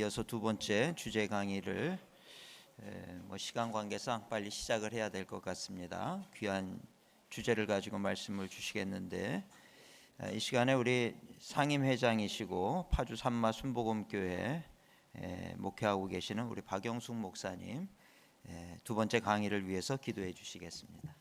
이어서 두 번째 주제 강의를 시간 관계상 빨리 시작을 해야 될 것 같습니다. 귀한 주제를 가지고 말씀을 주시겠는데, 이 시간에 우리 상임회장이시고 파주 산마 순복음교회 목회하고 계시는 우리 박영숙 목사님 두 번째 강의를 위해서 기도해 주시겠습니다.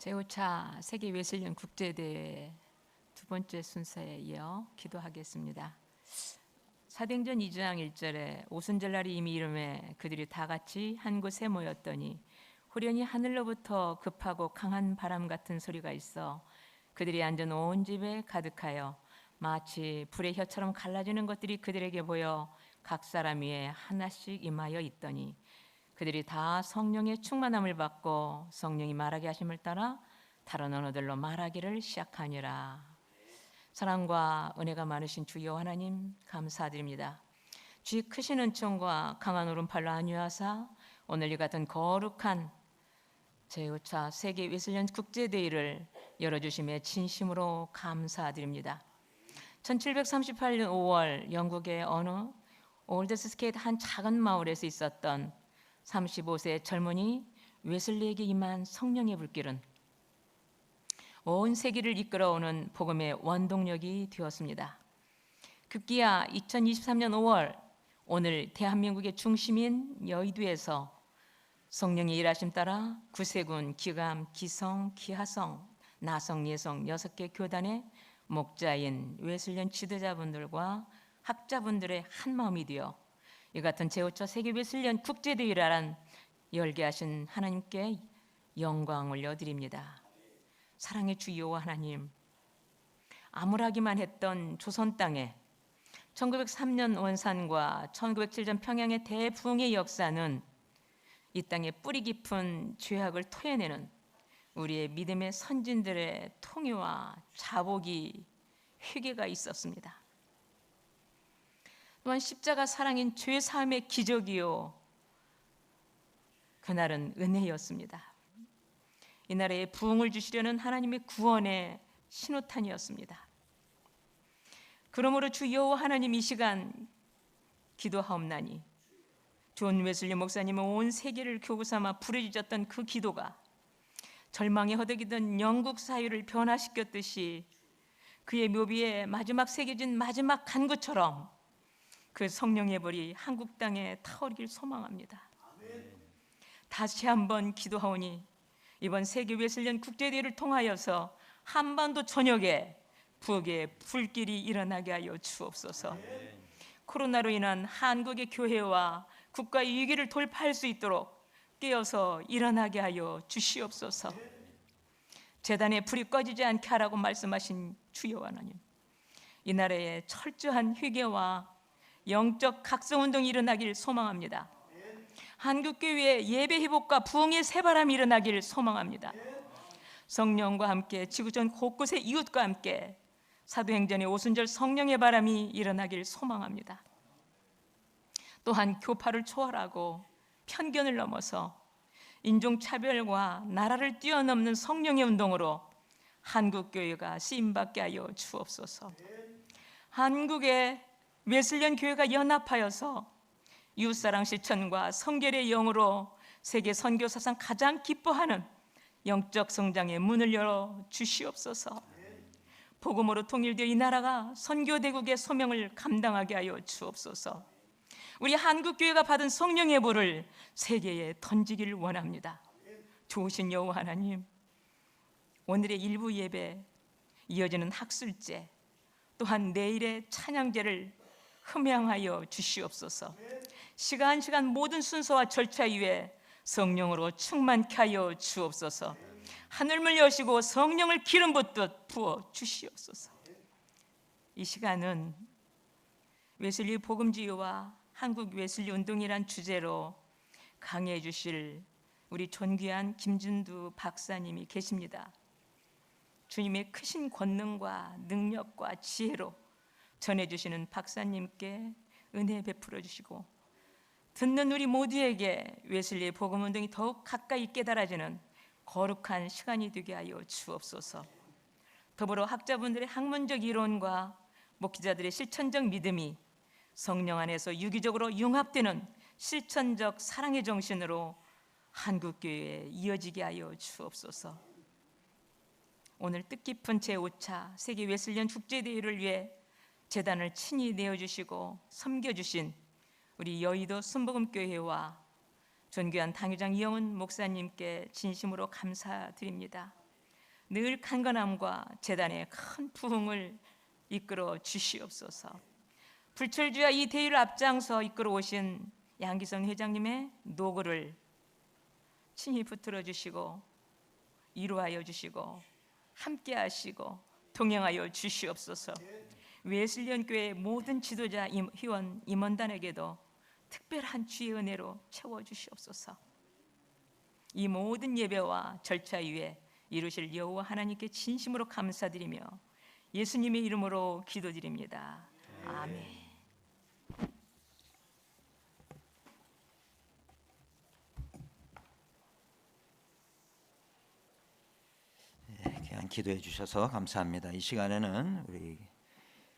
제5차 세계 웨슬리언 국제대회 두 번째 순서에 이어 기도하겠습니다. 사도행전 2장 1절에 오순절 날이 이미 이르매 그들이 다 같이 한 곳에 모였더니 후련히 하늘로부터 급하고 강한 바람 같은 소리가 있어 그들이 앉은 온 집에 가득하여 마치 불의 혀처럼 갈라지는 것들이 그들에게 보여 각 사람 위에 하나씩 임하여 있더니 그들이 다 성령의 충만함을 받고 성령이 말하게 하심을 따라 다른 언어들로 말하기를 시작하니라. 사랑과 은혜가 많으신 주여 하나님 감사드립니다. 주의 크신 은총과 강한 오른팔로 안위하사 오늘 이 같은 거룩한 제5차 세계 웨슬리언 국제대회를 열어주심에 진심으로 감사드립니다. 1738년 5월 영국의 어느 올드스케이트 한 작은 마을에서 있었던 35세 젊은이 웨슬리에게 임한 성령의 불길은 온 세계를 이끌어오는 복음의 원동력이 되었습니다. 급기야 2023년 5월 오늘 대한민국의 중심인 여의도에서 성령의 일하심 따라 구세군, 기감, 기성, 기하성, 나성, 예성 6개 교단의 목자인 웨슬리언 지도자분들과 학자분들의 한 마음이 되어 이 같은 제5차 세계 웨슬리언 국제대회를 열게 하신 하나님께 영광을 올려드립니다. 사랑의 주 여호와 하나님, 암울하기만 했던 조선 땅에 1903년 원산과 1907년 평양의 대부흥의 역사는 이 땅의 뿌리 깊은 죄악을 토해내는 우리의 믿음의 선진들의 통유와 자복이 회개가 있었습니다. 또한 십자가 사랑인 죄 사함의 기적이요 그날은 은혜였습니다. 이 나라에 부흥을 주시려는 하나님의 구원의 신호탄이었습니다. 그러므로 주 여호와 하나님 이 시간 기도하옵나니 존 웨슬리 목사님은 온 세계를 교구 삼아 부르짖었던 그 기도가 절망에 허덕이던 영국 사회를 변화시켰듯이 그의 묘비에 마지막 새겨진 마지막 간구처럼 그 성령의 불이 한국 땅에 타오르길 소망합니다. 다시 한번 기도하오니 이번 세계 웨슬리언 국제대회를 통하여서 한반도 전역에 북의 불길이 일어나게 하여 주옵소서. 코로나로 인한 한국의 교회와 국가의 위기를 돌파할 수 있도록 깨어서 일어나게 하여 주시옵소서. 재단의 불이 꺼지지 않게 하라고 말씀하신 주여 하나님, 이 나라에 철저한 회개와 영적 각성운동이 일어나길 소망합니다. 한국교회의 예배 회복과 부흥의 새바람이 일어나길 소망합니다. 성령과 함께 지구촌 곳곳의 이웃과 함께 사도행전의 오순절 성령의 바람이 일어나길 소망합니다. 또한 교파를 초월하고 편견을 넘어서 인종차별과 나라를 뛰어넘는 성령의 운동으로 한국교회가 쓰임받게 하여 주옵소서. 한국의 웨슬리언 교회가 연합하여서 이웃사랑 실천과 성결의 영으로 세계 선교사상 가장 기뻐하는 영적 성장의 문을 열어 주시옵소서. 복음으로 통일되어 이 나라가 선교대국의 소명을 감당하게 하여 주옵소서. 우리 한국교회가 받은 성령의 불을 세계에 던지기를 원합니다. 좋으신 여호와 하나님, 오늘의 일부 예배, 이어지는 학술제, 또한 내일의 찬양제를 흠양하여 주시옵소서. 시간 모든 순서와 절차 위에 성령으로 충만케 하여 주옵소서. 하늘문을 여시고 성령을 기름 붓듯 부어 주시옵소서. 이 시간은 웨슬리 복음지유와 한국 웨슬리 운동이란 주제로 강해해 주실 우리 존귀한 김진두 박사님이 계십니다. 주님의 크신 권능과 능력과 지혜로 전해주시는 박사님께 은혜 베풀어 주시고, 듣는 우리 모두에게 웨슬리의 복음운동이 더욱 가까이 깨달아지는 거룩한 시간이 되게 하여 주옵소서. 더불어 학자분들의 학문적 이론과 목회자들의 실천적 믿음이 성령 안에서 유기적으로 융합되는 실천적 사랑의 정신으로 한국교회에 이어지게 하여 주옵소서. 오늘 뜻깊은 제5차 세계 웨슬리안 축제대회를 위해 제단을 친히 내어주시고 섬겨주신 우리 여의도 순복음교회와 존귀한 당회장 이영훈 목사님께 진심으로 감사드립니다. 늘 강건함과 제단의 큰 부흥을 이끌어 주시옵소서. 불철주야 이 대회를 앞장서 이끌어 오신 양기선 회장님의 노고를 친히 붙들어 주시고 이루하여 주시고 함께 하시고 동행하여 주시옵소서. 웨슬리안 교회 모든 지도자 회원 임원단에게도 특별한 주의 은혜로 채워 주시옵소서. 이 모든 예배와 절차 위에 이루실 여호와 하나님께 진심으로 감사드리며 예수님의 이름으로 기도드립니다. 아멘. 귀한 기도해 주셔서 감사합니다. 이 시간에는 우리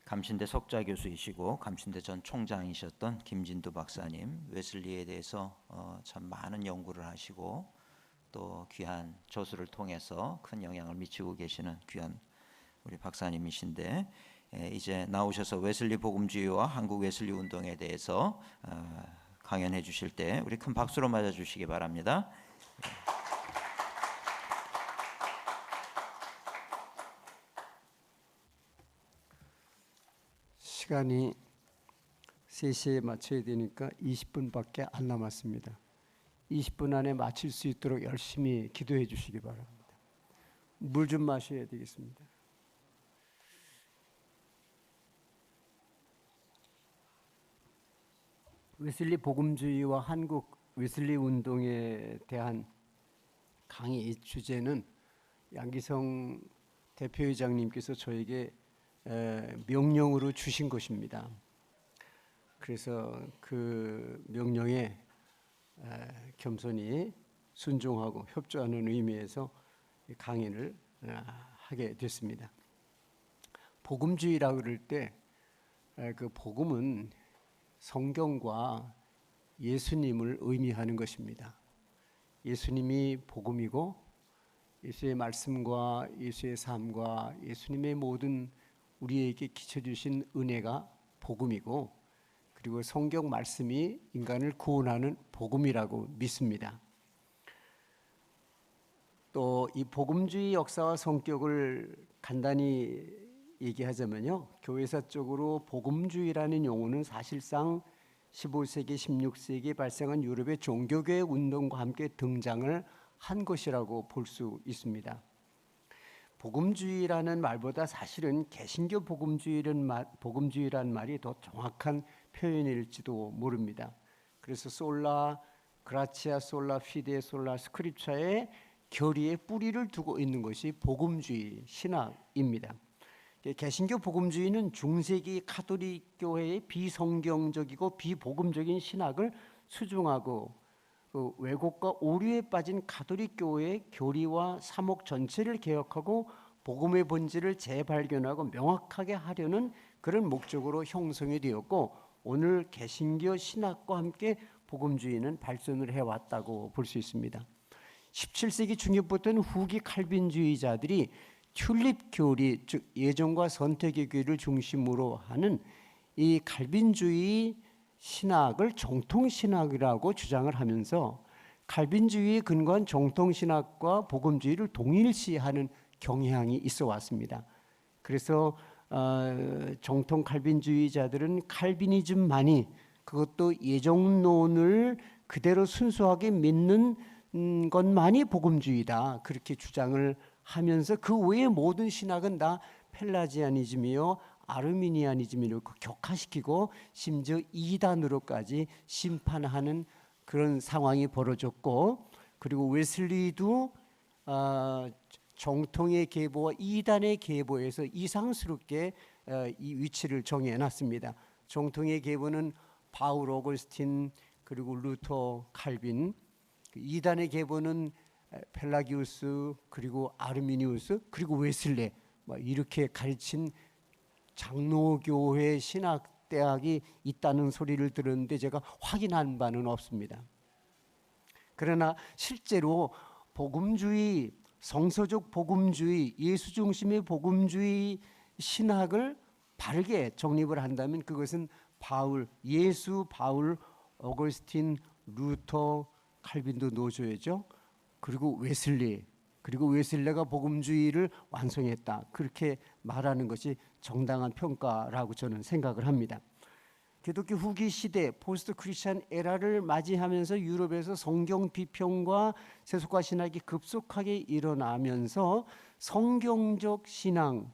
감신대 석좌 교수이시고 감신대 전 총장이셨던 김진두 박사님, 웨슬리에 대해서 참 많은 연구를 하시고 또 귀한 저수를 통해서 큰 영향을 미치고 계시는 귀한 우리 박사님이신데, 이제 나오셔서 웨슬리 복음주의와 한국 웨슬리 운동에 대해서 강연해 주실 때 우리 큰 박수로 맞아 주시기 바랍니다. 시간이 3시에 맞춰야 되니까 20분밖에 안 남았습니다. 20분 안에 마칠 수 있도록 열심히 기도해 주시기 바랍니다. 물 좀 마셔야 되겠습니다. 웨슬리 복음주의와 한국 웨슬리 운동에 대한 강의 주제는 양기성 대표회장님께서 저에게 명령으로 주신 것입니다. 그래서 그 명령에 겸손히 순종하고 협조하는 의미에서 강의를 하게 됐습니다. 복음주의라고 그럴 때 그 복음은 성경과 예수님을 의미하는 것입니다. 예수님이 복음이고 예수의 말씀과 예수의 삶과 예수님의 모든 우리에게 끼쳐주신 은혜가 복음이고, 그리고 성경 말씀이 인간을 구원하는 복음이라고 믿습니다. 또 이 복음주의 역사와 성격을 간단히 얘기하자면요, 교회사적으로 복음주의라는 용어는 사실상 15세기, 16세기에 발생한 유럽의 종교개혁 운동과 함께 등장을 한 것이라고 볼 수 있습니다. 복음주의라는 말보다 사실은 개신교 복음주의라는 말이 더 정확한 표현일지도 모릅니다. 그래서 솔라 그라치아, 솔라 피데, 솔라 스크립처의 결의에 뿌리를 두고 있는 것이 복음주의 신학입니다. 개신교 복음주의는 중세기 가톨릭 교회의 비성경적이고 비복음적인 신학을 수중하고 왜곡과 오류에 빠진 가톨릭 교회의 교리와 사목 전체를 개혁하고 복음의 본질을 재발견하고 명확하게 하려는 그런 목적으로 형성이 되었고, 오늘 개신교 신학과 함께 복음주의는 발전을 해왔다고 볼 수 있습니다. 17세기 중엽부터는 후기 칼빈주의자들이 튤립 교리, 즉 예정과 선택의 교리를 중심으로 하는 이 칼빈주의 신학을 정통신학이라고 주장을 하면서 칼빈주의에 근거한 정통신학과 복음주의를 동일시하는 경향이 있어 왔습니다. 그래서 정통 칼빈주의자들은 칼비니즘만이, 그것도 예정론을 그대로 순수하게 믿는 것만이 복음주의다, 그렇게 주장을 하면서 그 외의 모든 신학은 다 펠라지아니즘이요 아르미니아니즘으로 격화시키고 심지어 이단으로까지 심판하는 그런 상황이 벌어졌고, 그리고 웨슬리도 정통의 계보와 이단의 계보에서 이상스럽게 이 위치를 정해놨습니다. 정통의 계보는 바울 오거스틴 그리고 루터 칼빈, 이단의 계보는 펠라기우스 그리고 아르미니우스 그리고 웨슬레, 이렇게 가르친 장로교회 신학대학이 있다는 소리를 들었는데 제가 확인한 바는 없습니다. 그러나 실제로 복음주의, 성서적 복음주의, 예수 중심의 복음주의 신학을 바르게 정립을 한다면 그것은 예수, 바울, 오거스틴, 루터, 칼빈도 넣어줘야죠. 그리고 웨슬레가 복음주의를 완성했다, 그렇게 말하는 것이 정당한 평가라고 저는 생각을 합니다. 기독교 후기 시대 포스트 크리스천 에라를 맞이하면서 유럽에서 성경 비평과 세속화 신학이 급속하게 일어나면서 성경적 신앙,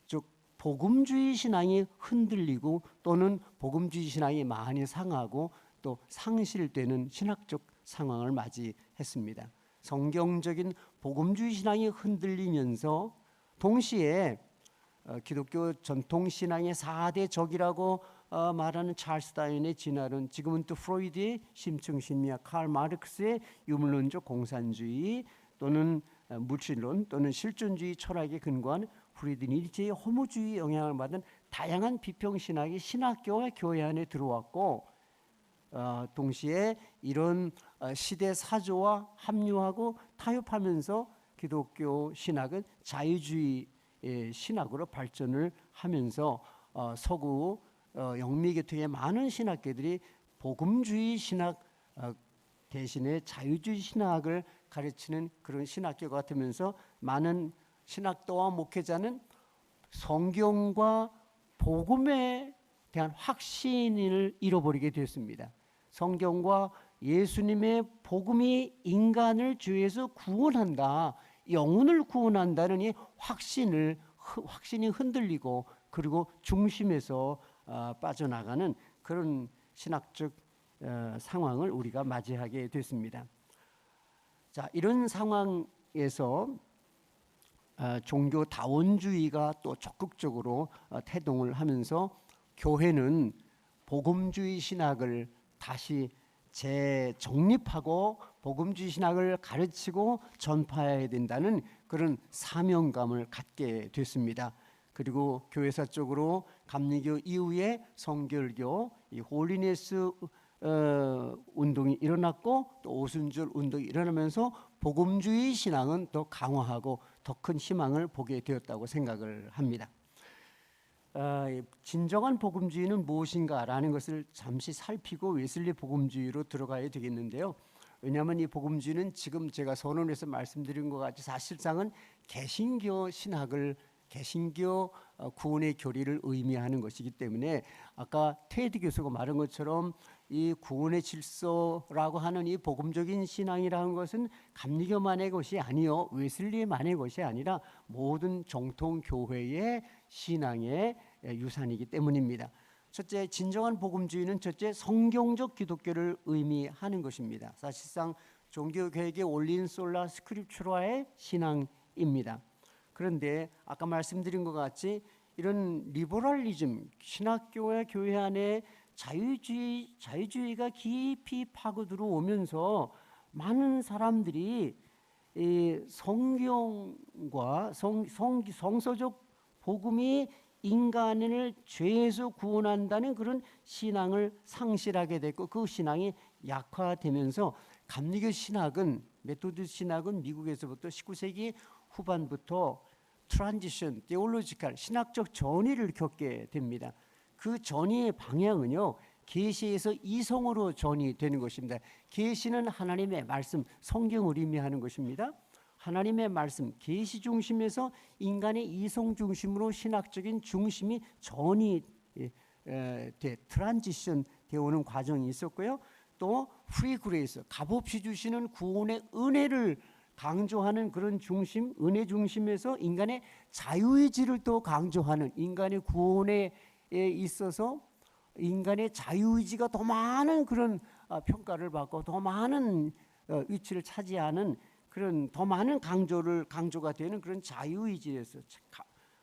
즉 복음주의 신앙이 흔들리고 또는 복음주의 신앙이 많이 상하고 또 상실되는 신학적 상황을 맞이했습니다. 성경적인 복음주의 신앙이 흔들리면서 동시에 기독교 전통신앙의 4대 적이라고 말하는 찰스 다윈의 진화론, 지금은 또 프로이드의 심층심리학, 칼 마르크스의 유물론적 공산주의 또는 물질론 또는 실존주의 철학에 근거한 프리드 닐체의 허무주의 영향을 받은 다양한 비평신학이 신학교와 교회 안에 들어왔고, 동시에 이런 시대 사조와 합류하고 타협하면서 기독교 신학은 자유주의 신학으로 발전을 하면서 서구 영미계통의 많은 신학계들이 복음주의 신학 대신에 자유주의 신학을 가르치는 그런 신학교가 되면서 많은 신학도와 목회자는 성경과 복음에 대한 확신을 잃어버리게 되었습니다. 성경과 예수님의 복음이 인간을 죄에서 구원한다, 영혼을 구원한다는 이 확신이 흔들리고 그리고 중심에서 빠져나가는 그런 신학적 상황을 우리가 맞이하게 됐습니다. 자, 이런 상황에서 종교 다원주의가 또 적극적으로 태동을 하면서 교회는 복음주의 신학을 다시 재정립하고 복음주의 신학을 가르치고 전파해야 된다는 그런 사명감을 갖게 됐습니다. 그리고 교회사적으로 감리교 이후에 성결교, 이 홀리네스 운동이 일어났고 또 오순절 운동이 일어나면서 복음주의 신앙은 더 강화하고 더 큰 희망을 보게 되었다고 생각을 합니다. 진정한 복음주의는 무엇인가라는 것을 잠시 살피고 웨슬리 복음주의로 들어가야 되겠는데요. 왜냐하면 이 복음주의는 지금 제가 선언해서 말씀드린 것 같이 사실상은 개신교 신학을, 개신교 구원의 교리를 의미하는 것이기 때문에 아까 테드 교수가 말한 것처럼 이 구원의 질서라고 하는 이 복음적인 신앙이라는 것은 감리교만의 것이 아니요, 웨슬리만의 것이 아니라 모든 정통 교회의 신앙의 유산이기 때문입니다. 첫째, 진정한 복음주의는 첫째 성경적 기독교를 의미하는 것입니다. 사실상 종교개혁의 올린 솔라 스크립추라의 신앙입니다. 그런데 아까 말씀드린 것 같이 이런 리버럴리즘, 신학교와 교회 안에 자유주의가 깊이 파고 들어오면서 많은 사람들이 이 성경과 성서적 복음이 인간을 죄에서 구원한다는 그런 신앙을 상실하게 됐고 그 신앙이 약화되면서 감리교 신학은, 메토디스트 신학은 미국에서부터 19세기 후반부터 트랜지션, 테올로지컬, 신학적 전이를 겪게 됩니다. 그 전이의 방향은요, 계시에서 이성으로 전이되는 것입니다. 계시는 하나님의 말씀, 성경을 의미하는 것입니다. 하나님의 말씀, 계시 중심에서 인간의 이성 중심으로 신학적인 중심이 전이 트랜지션 되어오는 과정이 있었고요. 또 프리 그레이스, 값없이 주시는 구원의 은혜를 강조하는 그런 중심, 은혜 중심에서 인간의 자유의지를 또 강조하는, 인간의 구원에 있어서 인간의 자유의지가 더 많은 그런 평가를 받고 더 많은 위치를 차지하는 그런 더 많은 강조가 되는 그런 자유의지에서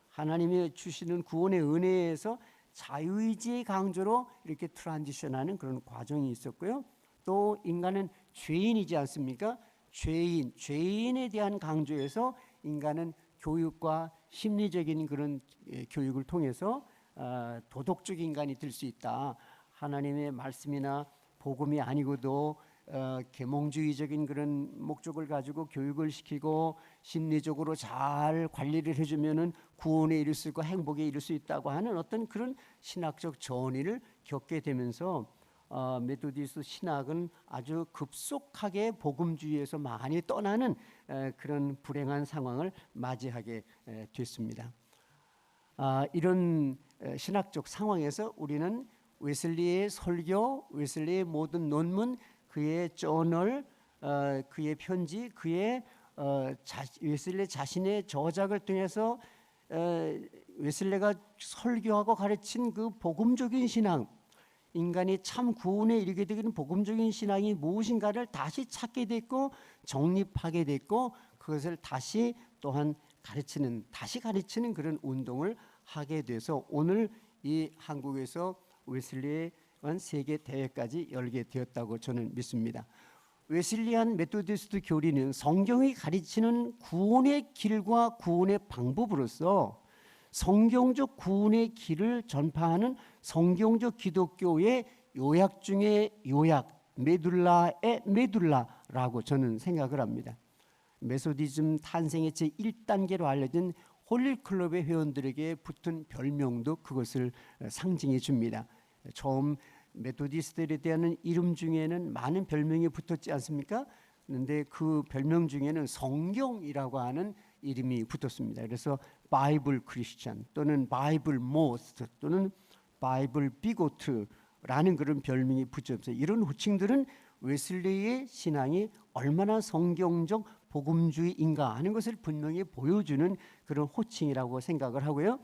하나님이 주시는 구원의 은혜에서 자유의지의 강조로 이렇게 트랜지션하는 그런 과정이 있었고요. 또 인간은 죄인이지 않습니까? 죄인에 대한 강조에서 인간은 교육과 심리적인 그런 교육을 통해서 도덕적 인간이 될 수 있다. 하나님의 말씀이나 복음이 아니고도 계몽주의적인 그런 목적을 가지고 교육을 시키고 심리적으로 잘 관리를 해주면은 구원에 이를 수 있고 행복에 이를 수 있다고 하는 어떤 그런 신학적 전의를 겪게 되면서 메토디스트 신학은 아주 급속하게 복음주의에서 많이 떠나는 그런 불행한 상황을 맞이하게 됐습니다. 이런 신학적 상황에서 우리는 웨슬리의 설교, 웨슬리의 모든 논문, 그의 저널, 그의 편지, 그의 웨슬리 자신의 저작을 통해서 웨슬리가 설교하고 가르친 그 복음적인 신앙, 인간이 참 구원에 이르게 되는 복음적인 신앙이 무엇인가를 다시 찾게 됐고 정립하게 됐고 그것을 다시 또한 다시 가르치는 그런 운동을 하게 돼서 오늘 이 한국에서 웨슬리의 세계 대회까지 열게 되었다고 저는 믿습니다. 웨슬리안 메토디스트 교리는 성경이 가르치는 구원의 길과 구원의 방법으로서 성경적 구원의 길을 전파하는 성경적 기독교의 요약 중에 요약, 메둘라의 메둘라라고 저는 생각을 합니다. 메소디즘 탄생의 제1단계로 알려진 홀리클럽의 회원들에게 붙은 별명도 그것을 상징해 줍니다. 처음 메토디스트에 대한 이름 중에는 많은 별명이 붙었지 않습니까? 그런데 그 별명 중에는 성경이라고 하는 이름이 붙었습니다. 그래서 바이블 크리스천 또는 바이블 모스트 또는 바이블 비고트라는 그런 별명이 붙었어요. 이런 호칭들은 웨슬리의 신앙이 얼마나 성경적 복음주의인가 하는 것을 분명히 보여주는 그런 호칭이라고 생각을 하고요.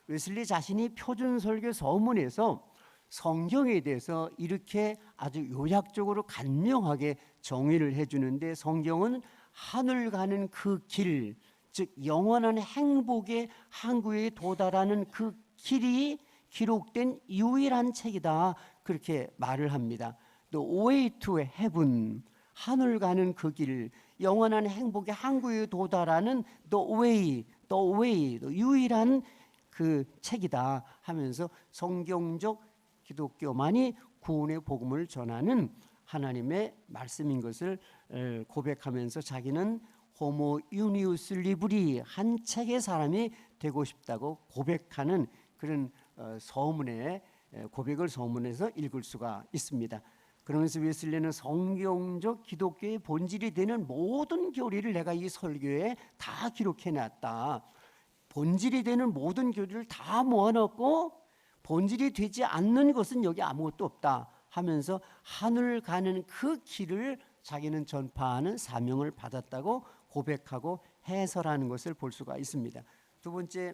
웨슬리 자신이 표준설교 서문에서 성경에 대해서 이렇게 아주 요약적으로 간명하게 정의를 해주는데 성경은 하늘 가는 그 길, 즉 영원한 행복의 항구에 도달하는 그 길이 기록된 유일한 책이다. 그렇게 말을 합니다. The way to heaven, 하늘 가는 그 길, 영원한 행복의 항구에 도달하는 the way, 유일한 그 책이다 하면서 성경적 기독교만이 구원의 복음을 전하는 하나님의 말씀인 것을 고백하면서 자기는 호모 유니우스 리브리, 한 책의 사람이 되고 싶다고 고백하는 그런 서문의 고백을 서문에서 읽을 수가 있습니다. 그러면서 웨슬리는 성경적 기독교의 본질이 되는 모든 교리를 내가 이 설교에 다 기록해놨다. 본질이 되는 모든 교리를 다 모아놓고 본질이 되지 않는 것은 여기 아무것도 없다 하면서 하늘 가는 그 길을 자기는 전파하는 사명을 받았다고 고백하고 해설하는 것을 볼 수가 있습니다. 두 번째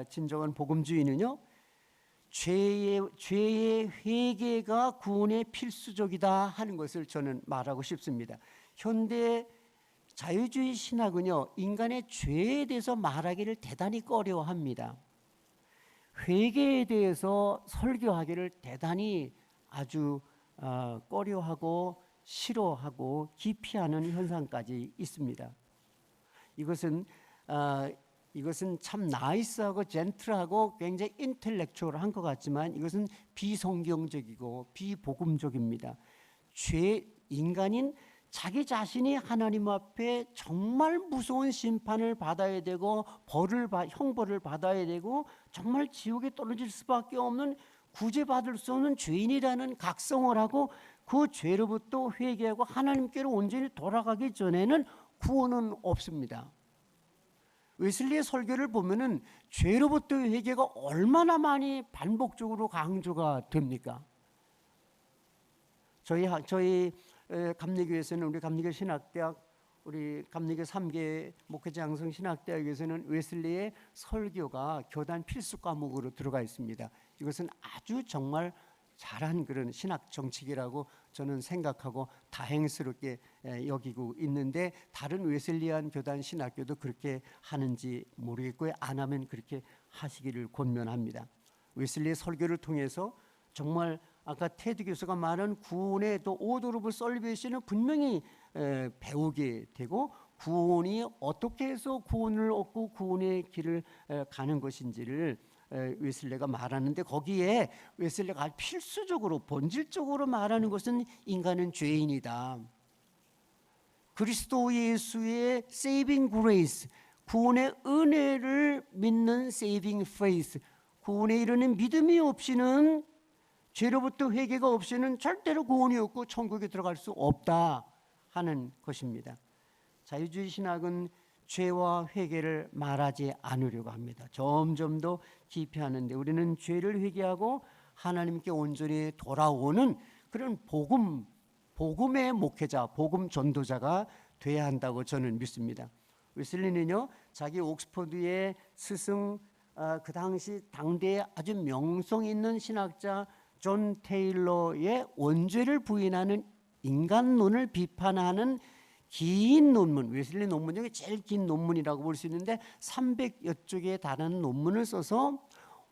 진정한 복음주의는요, 죄의 회개가 구원의 필수적이다 하는 것을 저는 말하고 싶습니다. 현대 자유주의 신학은요, 인간의 죄에 대해서 말하기를 대단히 꺼려합니다. 회개에 대해서 설교하기를 대단히 아주 꺼려하고 싫어하고 기피하는 현상까지 있습니다. 이것은 참 나이스하고 젠틀하고 굉장히 인텔렉추얼한 것 같지만 이것은 비성경적이고 비복음적입니다. 인간인 자기 자신이 하나님 앞에 정말 무서운 심판을 받아야 되고 형벌을 받아야 되고 정말 지옥에 떨어질 수밖에 없는 구제받을 수 없는 죄인이라는 각성을 하고 그 죄로부터 회개하고 하나님께로 온전히 돌아가기 전에는 구원은 없습니다. 웨슬리의 설교를 보면은 죄로부터 회개가 얼마나 많이 반복적으로 강조가 됩니까? 저희 감리교에서는 우리 감리교 신학대학 우리 감리교 3개 목회자 양성 신학대학에서는 웨슬리의 설교가 교단 필수 과목으로 들어가 있습니다. 이것은 아주 정말 잘한 그런 신학 정책이라고 저는 생각하고 다행스럽게 여기고 있는데, 다른 웨슬리안 교단 신학교도 그렇게 하는지 모르겠고요. 안 하면 그렇게 하시기를 권면합니다. 웨슬리의 설교를 통해서 정말 아까 테드 교수가 말한 구원의 또 오더 오브 설베이션을 분명히 배우게 되고, 구원이 어떻게 해서 구원을 얻고 구원의 길을 가는 것인지를 웨슬레가 말하는데, 거기에 웨슬레가 필수적으로 본질적으로 말하는 것은 인간은 죄인이다. 그리스도 예수의 saving grace, 구원의 은혜를 믿는 saving faith, 구원에 이르는 믿음이 없이는, 죄로부터 회개가 없이는 절대로 구원이 없고 천국에 들어갈 수 없다 하는 것입니다. 자유주의 신학은 죄와 회개를 말하지 않으려고 합니다. 점점 더 깊이 하는데, 우리는 죄를 회개하고 하나님께 온전히 돌아오는 그런 복음의 목회자, 복음 전도자가 돼야 한다고 저는 믿습니다. 웨슬리는요, 자기 옥스퍼드의 스승, 그 당시 당대에 아주 명성 있는 신학자 존 테일러의 원죄를 부인하는 인간론을 비판하는 긴 논문, 웨슬리 논문 중에 제일 긴 논문이라고 볼 수 있는데 300여 쪽에 달하는 논문을 써서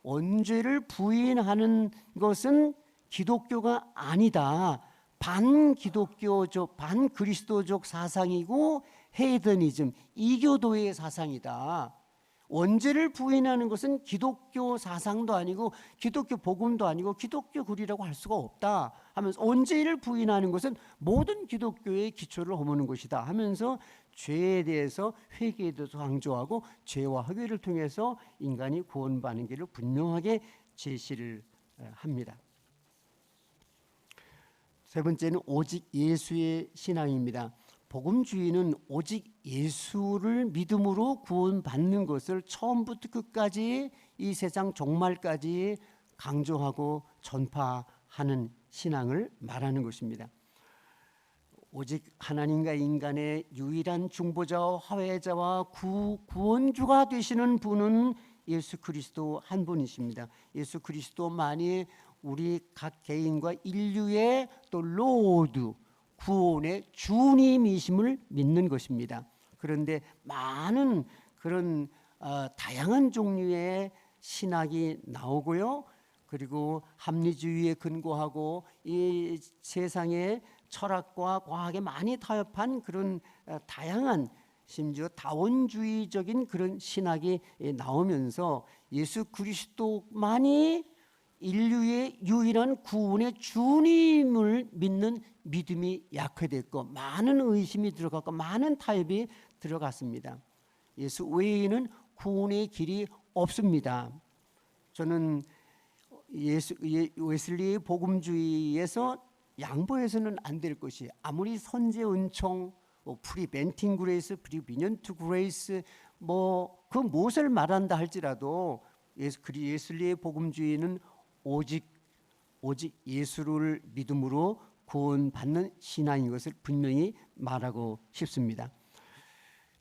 원죄를 부인하는 것은 기독교가 아니다, 반기독교적, 반그리스도적 사상이고 헤이더니즘, 이교도의 사상이다. 원죄를 부인하는 것은 기독교 사상도 아니고 기독교 복음도 아니고 기독교 글이라고 할 수가 없다 하면서, 원죄를 부인하는 것은 모든 기독교의 기초를 허무는 것이다 하면서 죄에 대해서, 회개에 대해서 강조하고 죄와 회개를 통해서 인간이 구원받는 길을 분명하게 제시를 합니다. 세 번째는 오직 예수의 신앙입니다. 복음주의는 오직 예수를 믿음으로 구원받는 것을 처음부터 끝까지 이 세상 종말까지 강조하고 전파하는 신앙을 말하는 것입니다. 오직 하나님과 인간의 유일한 중보자와 화해자와 구원주가 되시는 분은 예수 그리스도 한 분이십니다. 예수 그리스도만이 우리 각 개인과 인류의 또 로드, 구원의 주님이심을 믿는 것입니다. 그런데 많은 그런 다양한 종류의 신학이 나오고요. 그리고 합리주의에 근거하고 이 세상의 철학과 과학에 많이 타협한 그런 다양한, 심지어 다원주의적인 그런 신학이 나오면서 예수 그리스도만이 인류의 유일한 구원의 주님을 믿는 믿음이 약화됐고, 많은 의심이 들어갔고 많은 타협이 들어갔습니다. 예수 외에는 구원의 길이 없습니다. 저는 웨슬리의 복음주의에서 양보해서는 안 될 것이, 아무리 선제 은총, 프리벤팅 그레이스, 프리비넌트 그레이스, 그 무엇을 말한다 할지라도 웨슬리의 복음주의는 오직 예수를 믿음으로 구원받는 신앙인 것을 분명히 말하고 싶습니다.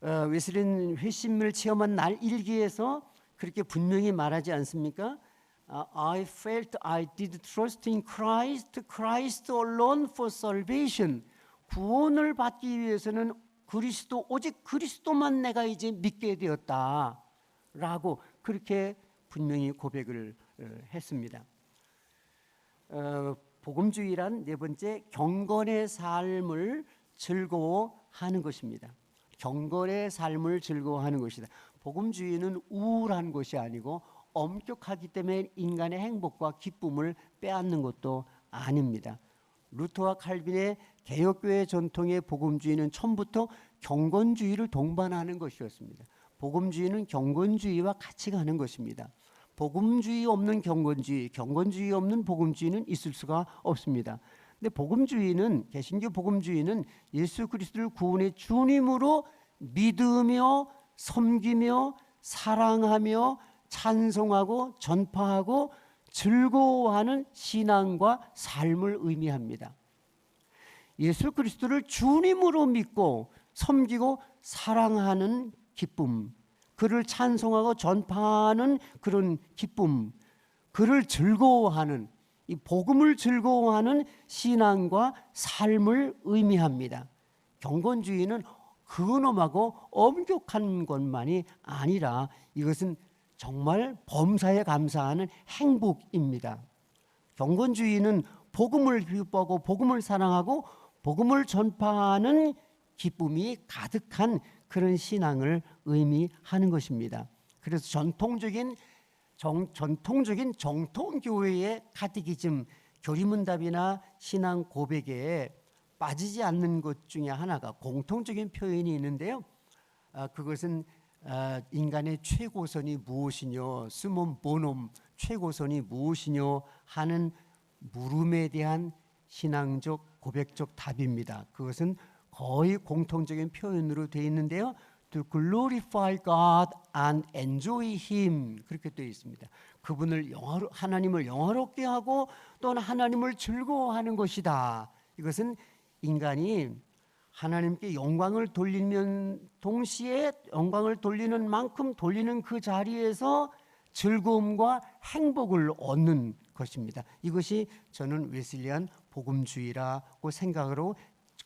웨슬리는 회심을 체험한 날 일기에서 그렇게 분명히 말하지 않습니까? I felt I did trust in Christ, Christ alone for salvation. 구원을 받기 위해서는 오직 그리스도만 내가 이제 믿게 되었다라고 그렇게 분명히 고백을 했습니다. 복음주의란 네 번째, 경건의 삶을 즐거워하는 것입니다. 경건의 삶을 즐거워하는 것이다. 복음주의는 우울한 것이 아니고 엄격하기 때문에 인간의 행복과 기쁨을 빼앗는 것도 아닙니다. 루터와 칼빈의 개혁교회 전통의 복음주의는 처음부터 경건주의를 동반하는 것이었습니다. 복음주의는 경건주의와 같이 가는 것입니다. 복음주의 없는 경건주의, 경건주의 없는 복음주의는 있을 수가 없습니다. 근데 복음주의는, 개신교 복음주의는 예수 그리스도를 구원의 주님으로 믿으며 섬기며 사랑하며 찬송하고 전파하고 즐거워하는 신앙과 삶을 의미합니다. 예수 그리스도를 주님으로 믿고 섬기고 사랑하는 기쁨, 그를 찬송하고 전파하는 그런 기쁨, 그를 즐거워하는 이 복음을 즐거워하는 신앙과 삶을 의미합니다. 경건주의는 근엄하고 엄격한 것만이 아니라 이것은 정말 범사에 감사하는 행복입니다. 경건주의는 복음을 기뻐하고 복음을 사랑하고 복음을 전파하는 기쁨이 가득한 그런 신앙을 의미하는 것입니다. 그래서 전통적인 정통교회의 카테키즘, 교리문답이나 신앙 고백에 빠지지 않는 것 중에 하나가 공통적인 표현이 있는데요. 그것은 인간의 최고선이 무엇이뇨, 스몬 보놈 최고선이 무엇이뇨 하는 물음에 대한 신앙적 고백적 답입니다. 그것은 거의 공통적인 표현으로 되어 있는데요. To glorify God and enjoy Him, 그렇게 되어 있습니다. 그분을 하나님을 영화롭게 하고 또는 하나님을 즐거워하는 것이다. 이것은 인간이 하나님께 영광을 돌리면 동시에 영광을 돌리는 만큼 돌리는 그 자리에서 즐거움과 행복을 얻는 것입니다. 이것이 저는 웨슬리안 복음주의라고 생각으로,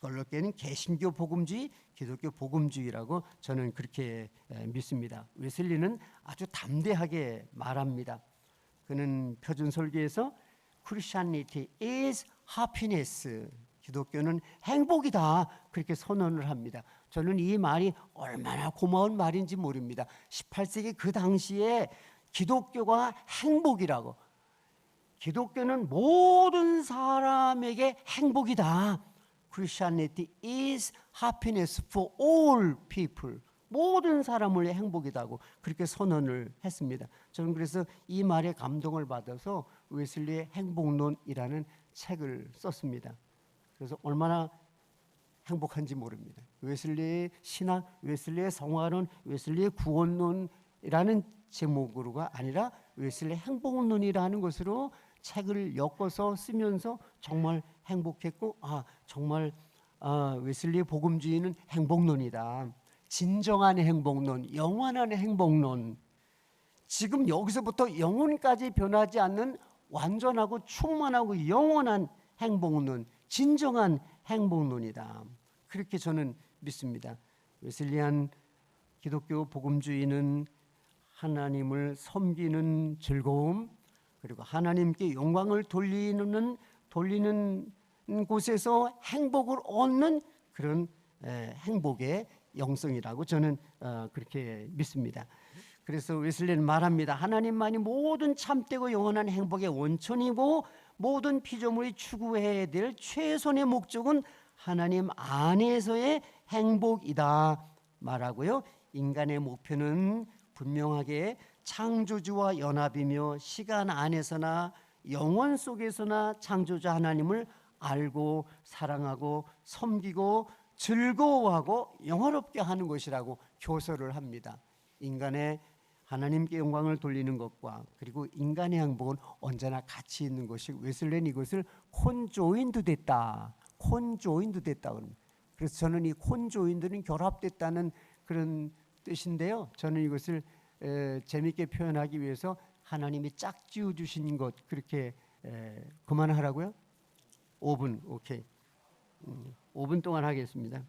걸로께는 개신교 복음주의, 기독교 복음주의라고 저는 그렇게 믿습니다. 웨슬리는 아주 담대하게 말합니다. 그는 표준 설교에서 Christianity is happiness, 기독교는 행복이다, 그렇게 선언을 합니다. 저는 이 말이 얼마나 고마운 말인지 모릅니다. 18세기 그 당시에 기독교가 행복이라고, 기독교는 모든 사람에게 행복이다. Christianity is happiness for all people. 모든 사람을 행복이다고 그렇게 선언을 했습니다. 저는 그래서 이 말에 감동을 받아서 웨슬리의 행복론이라는 책을 썼습니다. 그래서 얼마나 행복한지 모릅니다. 웨슬리의 신학, 웨슬리의 성화론, 웨슬리의 구원론이라는 제목으로가 아니라 웨슬리의 행복론이라는 것으로 책을 엮어서 쓰면서 정말 행복했고, 정말 웨슬리의 복음주의는 행복론이다. 진정한 행복론, 영원한 행복론. 지금 여기서부터 영혼까지 변하지 않는 완전하고 충만하고 영원한 행복론, 진정한 행복론이다. 그렇게 저는 믿습니다. 웨슬리안 기독교 복음주의는 하나님을 섬기는 즐거움, 그리고 하나님께 영광을 돌리는 곳에서 행복을 얻는 그런 행복의 영성이라고 저는 그렇게 믿습니다. 그래서 웨슬리는 말합니다. 하나님만이 모든 참되고 영원한 행복의 원천이고 모든 피조물이 추구해야 될 최선의 목적은 하나님 안에서의 행복이다 말하고요. 인간의 목표는 분명하게 창조주와 연합이며 시간 안에서나 영원 속에서나 창조자 하나님을 알고 사랑하고 섬기고 즐거워하고 영화롭게 하는 것이라고 교서를 합니다. 인간의 하나님께 영광을 돌리는 것과 그리고 인간의 행복은 언제나 같이 있는 것이, 웨슬리는 이것을 콘조인드 됐다, 콘조인드 됐다. 그래서 저는 이 콘조인드는 결합됐다는 그런 뜻인데요. 저는 이것을 재미있게 표현하기 위해서 하나님이 짝지어 주신 것, 그렇게 그만하라고요? 5분, 오케이. 5분 동안 하겠습니다.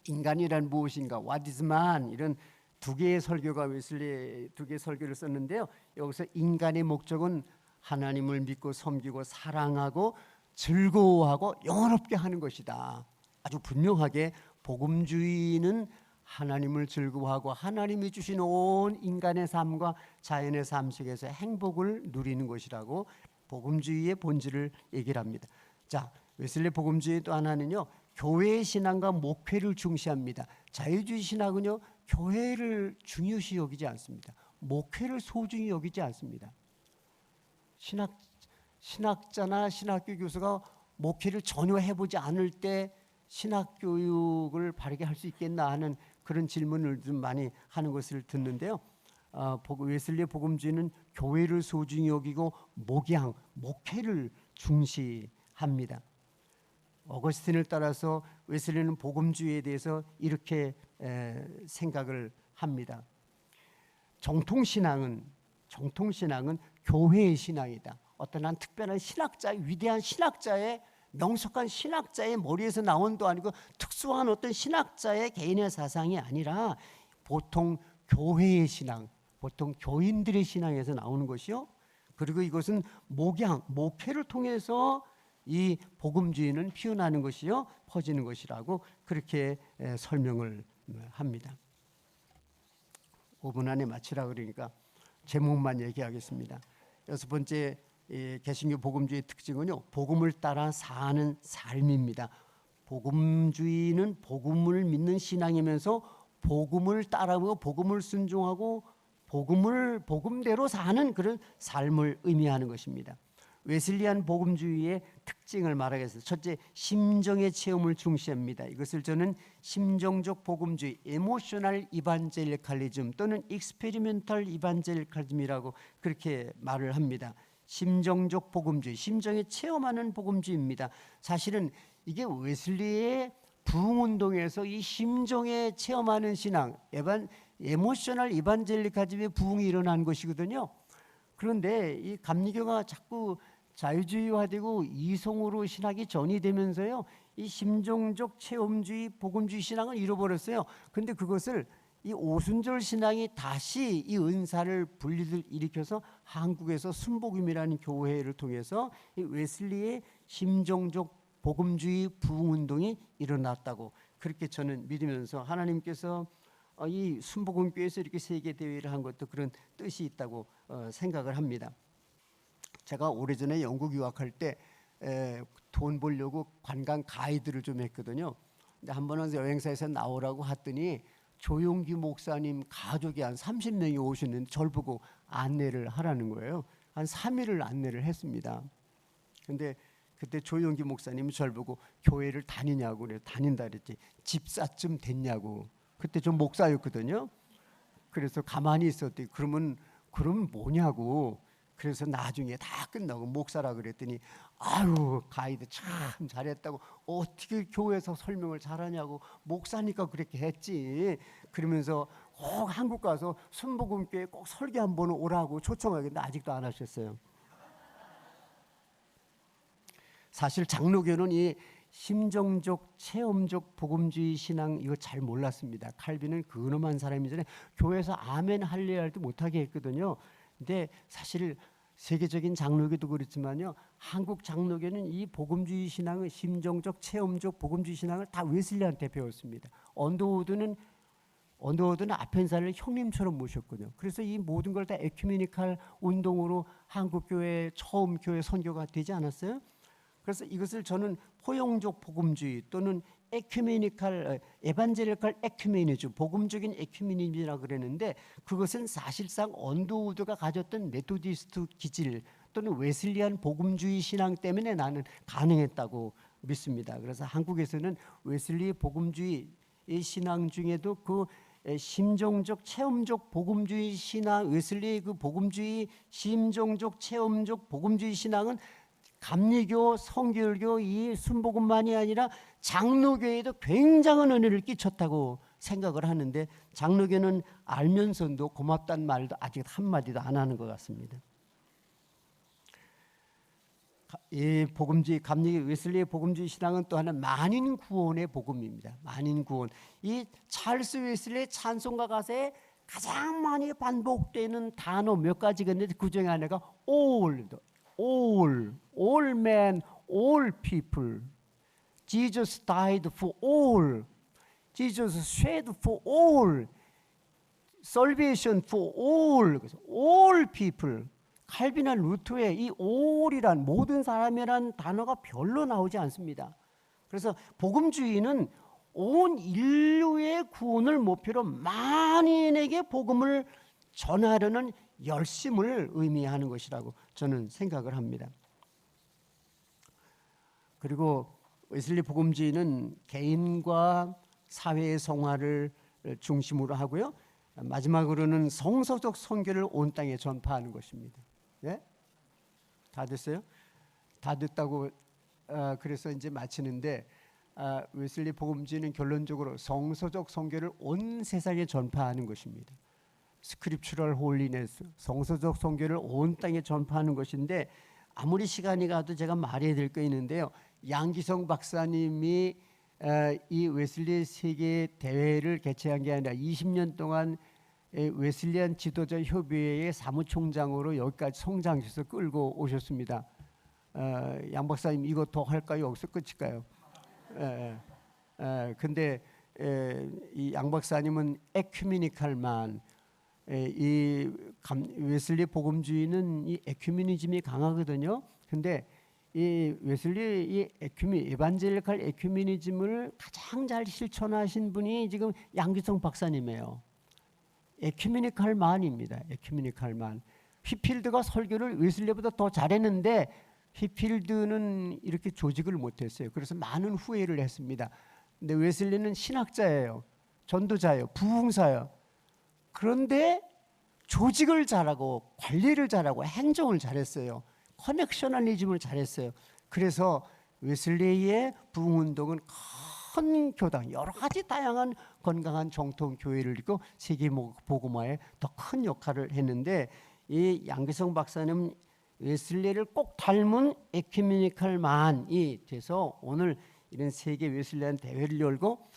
인간이란 무엇인가? What is man? 이런 두 개의 설교가 웨슬리 두 개의 설교를 썼는데요. 여기서 인간의 목적은 하나님을 믿고 섬기고 사랑하고 즐거워하고 영원롭게 하는 것이다. 아주 분명하게 복음주의는 하나님을 즐거워하고 하나님이 주신 온 인간의 삶과 자연의 삶 속에서 행복을 누리는 것이라고 복음주의의 본질을 얘기를 합니다. 자, 웨슬리 복음주의 또 하나는요, 교회의 신앙과 목회를 중시합니다. 자유주의 신학은요, 교회를 중요시 여기지 않습니다. 목회를 소중히 여기지 않습니다. 신학자나 신학교 교수가 목회를 전혀 해보지 않을 때 신학교육을 바르게 할 수 있겠나 하는 그런 질문을 좀 많이 하는 것을 듣는데요. 웨슬리의 복음주의는 교회를 소중히 여기고 목양, 목회를 중시합니다. 어거스틴을 따라서 웨슬리는 복음주의에 대해서 이렇게 생각을 합니다. 정통신앙은 교회의 신앙이다. 어떤 한 특별한 신학자, 위대한 신학자의 명석한 신학자의 머리에서 나온 도 아니고 특수한 어떤 신학자의 개인의 사상이 아니라 보통 교회의 신앙, 보통 교인들의 신앙에서 나오는 것이요. 그리고 이것은 목회를 통해서 이 복음주의는 피어나는 것이요, 퍼지는 것이라고 그렇게 설명을 합니다. 5분 안에 마치라 그러니까 제목만 얘기하겠습니다. 6번째 개신교 복음주의 특징은요, 복음을 따라 사는 삶입니다. 복음주의는 복음을 믿는 신앙이면서 복음을 따라하고 복음을 순종하고 복음대로 사는 그런 삶을 의미하는 것입니다. 웨슬리안 복음주의의 특징을 말하겠습니다. 첫째, 심정의 체험을 중시합니다. 이것을 저는 심정적 복음주의, 에모셔널 이반젤리칼리즘 또는 익스페리멘탈 이반젤리칼리즘이라고 그렇게 말을 합니다. 심정적 복음주의, 심정에 체험하는 복음주의입니다. 사실은 이게 웨슬리의 부흥운동에서 이 심정에 체험하는 신앙, 에모셔널 이반젤리칼리즘의 부흥이 일어난 것이거든요. 그런데 이 감리교가 자꾸 자유주의화되고 이성으로 신학이 전이되면서요, 이 심정적 체험주의, 복음주의 신앙을 잃어버렸어요. 그런데 그것을 이 오순절 신앙이 다시 이 은사를 분리를 일으켜서 한국에서 순복음이라는 교회를 통해서 이 웨슬리의 심정적 복음주의 부흥운동이 일어났다고 그렇게 저는 믿으면서 하나님께서 이 순복음교회에서 이렇게 세계대회를 한 것도 그런 뜻이 있다고 생각을 합니다. 제가 오래전에 영국 유학할 때 돈 벌려고 관광 가이드를 좀 했거든요. 근데 한 번은 여행사에서 나오라고 했더니 조용기 목사님 가족이 한 30명이 오셨는데 저를 보고 안내를 하라는 거예요. 한 3일을 안내를 했습니다. 근데 그때 조용기 목사님이 저를 보고 교회를 다니냐고 그래서 다닌다 그랬지. 집사쯤 됐냐고. 그때 좀 목사였거든요. 그래서 가만히 있었더니 그럼 뭐냐고. 그래서 나중에 다 끝나고 목사라 그랬더니 아유 가이드 참 잘했다고, 어떻게 교회에서 설명을 잘하냐고, 목사니까 그렇게 했지. 그러면서 꼭 한국 가서 순복음교회 꼭 설교 한번 오라고 초청하겠는데 아직도 안 하셨어요. 사실 장로교는 이 심정적 체험적 복음주의 신앙 이거 잘 몰랐습니다. 칼빈은 근엄한 사람이잖아요. 교회에서 아멘 할렐루야 할 때 못하게 했거든요. 근데 사실 세계적인 장로교도 그렇지만요, 한국 장로교는 이 복음주의 신앙을, 심정적 체험적 복음주의 신앙을 다 웨슬리한테 배웠습니다. 언더우드는 아펜사를 형님처럼 모셨거든요. 그래서 이 모든 걸 다 에큐메니칼 운동으로 한국 교회 처음 교회 선교가 되지 않았어요? 그래서 이것을 저는 포용적 복음주의 또는 에반젤리칼 에큐메니즘, 복음적인 에큐메니즘이라고 그랬는데, 그것은 사실상 언더우드가 가졌던 메토디스트 기질 또는 웨슬리안 복음주의 신앙 때문에 나는 가능했다고 믿습니다. 그래서 한국에서는 웨슬리 복음주의 신앙 중에도 그 심정적 체험적 복음주의 신앙, 웨슬리의 그 복음주의 심정적 체험적 복음주의 신앙은 감리교, 성결교, 이 순복음만이 아니라 장로교에도 굉장한 은혜를 끼쳤다고 생각을 하는데, 장로교는 알면서도 고맙다는 말도 아직 한마디도 안 하는 것 같습니다. 이 복음주의, 감리교 웨슬리의 복음주의 신앙은 또 하나 만인 구원의 복음입니다. 만인 구원. 이 찰스 웨슬리의 찬송가 가사에 가장 많이 반복되는 단어 몇 가지가 있는데 그 중에 하나가 all men, all people. Jesus died for all. Jesus shed for all. Salvation for all. all people. 칼빈과 루터의 이 all이란 모든 사람이란 단어가 별로 나오지 않습니다. 그래서 복음주의는 온 인류의 구원을 목표로 만인에게 복음을 전하려는 열심을 의미하는 것이라고 저는 생각을 합니다. 그리고 웨슬리 복음주의는 개인과 사회의 성화를 중심으로 하고요, 마지막으로는 성서적 선교를 온 땅에 전파하는 것입니다. 예? 다 됐어요? 다 됐다고 그래서 이제 마치는데, 웨슬리 복음주의는 결론적으로 성서적 선교를 온 세상에 전파하는 것입니다. 스크립추럴 홀리네스, 성서적 선교를 온 땅에 전파하는 것인데, 아무리 시간이 가도 제가 말해야 될 거 있는데요. 양기성 박사님이 이 웨슬리 세계 대회를 개최한 게 아니라 20년 동안 웨슬리안 지도자 협의회의 사무총장으로 여기까지 성장해서 끌고 오셨습니다. 양 박사님 이거 더 할까요? 여기서 끝일까요? 근데 이 양 박사님은 에큐메니칼만 이 웨슬리 복음주의는 이 에큐메니즘이 강하거든요. 근데 이 웨슬리 이 에반젤리칼 에큐메니즘을 가장 잘 실천하신 분이 지금 양기성 박사님이에요. 에큐메니칼만입니다. 에큐메니칼만. 휘필드가 설교를 웨슬리보다 더 잘했는데 휘필드는 이렇게 조직을 못했어요. 그래서 많은 후회를 했습니다. 근데 웨슬리는 신학자예요. 전도자예요. 부흥사예요. 그런데 조직을 잘하고 관리를 잘하고 행정을 잘했어요. 커넥셔널리즘을 잘했어요. 그래서 웨슬리의 부흥운동은 큰 교당, 여러 가지 다양한 건강한 정통 교회를 이루고 세계 복음화에 더 큰 역할을 했는데 이 양기성 박사님 웨슬리를 꼭 닮은 에큐메니칼만이 돼서 오늘 이런 세계 웨슬리안 대회를 열고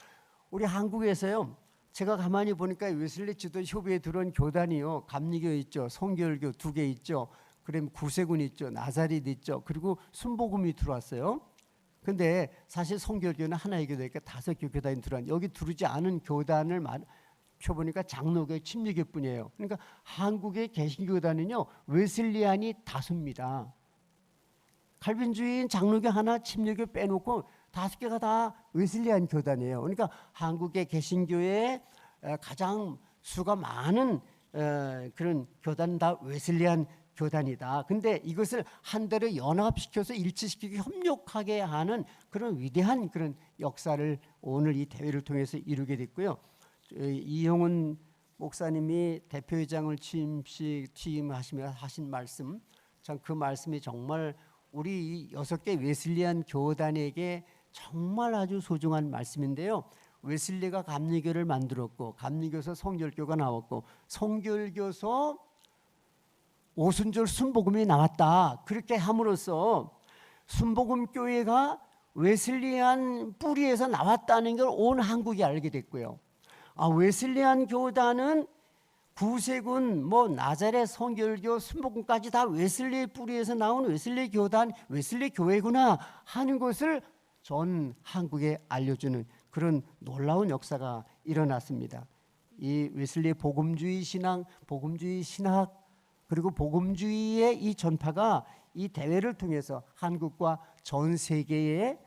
우리 한국에서요. 제가 가만히 보니까 웨슬리 지도 협의회에 들어온 교단이요. 감리교 있죠. 성결교 2개 있죠. 그다음에 구세군 있죠. 나사렛 있죠. 그리고 순복음이 들어왔어요. 근데 사실 성결교는 하나의 교단이니까 5개 교단이 들어왔는데 여기 들어오지 않은 교단을 펴보니까 장로교, 침례교뿐이에요. 그러니까 한국의 개신교단은요. 웨슬리안이 다수입니다. 칼빈주의인 장로교 하나, 침례교 빼놓고 5개가 다 웨슬리안 교단이에요. 그러니까 한국의 개신교의 가장 수가 많은 그런 교단은 다 웨슬리안 교단이다. 근데 이것을 한데로 연합시켜서 일치시키고 협력하게 하는 그런 위대한 그런 역사를 오늘 이 대회를 통해서 이루게 됐고요. 이용훈 목사님이 대표회장을 취임하시며 하신 말씀, 참 그 말씀이 정말 우리 6개 웨슬리안 교단에게 정말 아주 소중한 말씀인데요. 웨슬리가 감리교를 만들었고 감리교에서 성결교가 나왔고 성결교에서 오순절 순복음이 나왔다. 그렇게 함으로써 순복음교회가 웨슬리안 뿌리에서 나왔다는 걸 온 한국이 알게 됐고요. 웨슬리안 교단은 구세군, 나자렛, 성결교, 순복음까지 다 웨슬리 뿌리에서 나온 웨슬리 교단, 웨슬리 교회구나 하는 것을 전 한국에 알려주는 그런 놀라운 역사가 일어났습니다. 이 웨슬리 복음주의 신앙, 복음주의 신학 그리고 복음주의의 이 전파가 이 대회를 통해서 한국과 전 세계에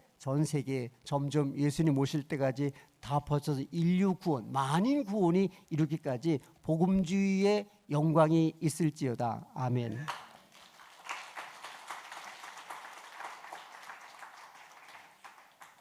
점점 예수님 오실 때까지 다 퍼져서 인류 구원, 만인 구원이 이루기까지 복음주의의 영광이 있을지어다. 아멘.